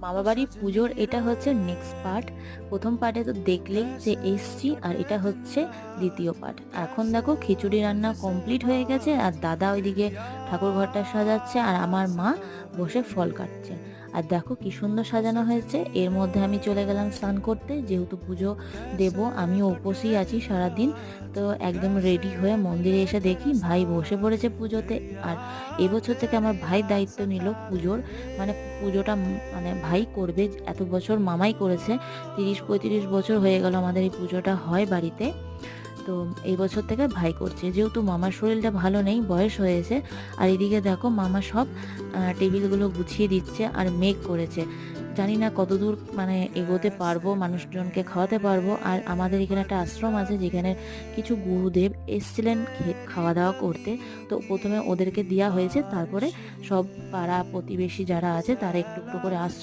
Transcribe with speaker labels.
Speaker 1: মামাবাড়ি পুজোর এটা হচ্ছে নেক্সট পার্ট। প্রথম পার্টে তো দেখলেই যে এসছি, আর এটা হচ্ছে দ্বিতীয় পার্ট। এখন দেখো খিচুড়ি রান্না কমপ্লিট হয়ে গেছে, আর দাদা ওইদিকে ঠাকুর ঘরটা সাজাচ্ছে, আর আমার মা বসে ফল কাটছে। আর দেখো কি সুন্দর সাজানো হয়েছে। এর মধ্যে আমি চলে গেলাম স্নান করতে, যেহেতু পুজো দেব, আমিও উপোসই আছি সারাদিন। তো একদম রেডি হয়ে মন্দিরে এসে দেখি ভাই বসে পড়েছে পুজোতে। আর এবছর থেকে আমার ভাই দায়িত্ব নিল পুজোর, মানে পুজোটা মানে ভাই করবে। এত বছর মামাই করেছে, 30-35 বছর হয়ে গেল আমাদের এই পুজোটা হয় বাড়িতে। তো এই বছর থেকে ভাই করছে, যেহেতু মামার শরীরটা ভালো নেই, বয়স হয়েছে। আর এদিকে দেখো মামা সব টেবিলগুলো গুছিয়ে দিচ্ছে, আর মেঘ করেছে। জানি না কতদূর মানে এগোতে পারবো, মানুষজনকে খাওয়াতে পারবো। আর আমাদের এখানে একটা আশ্রম আছে, যেখানে কিছু গুরুদেব এসছিলেন খাওয়া দাওয়া করতে। তো প্রথমে ওদেরকে দেওয়া হয়েছে, তারপরে সব পাড়া প্রতিবেশী যারা আছে তারা একটু একটু করে আসছে।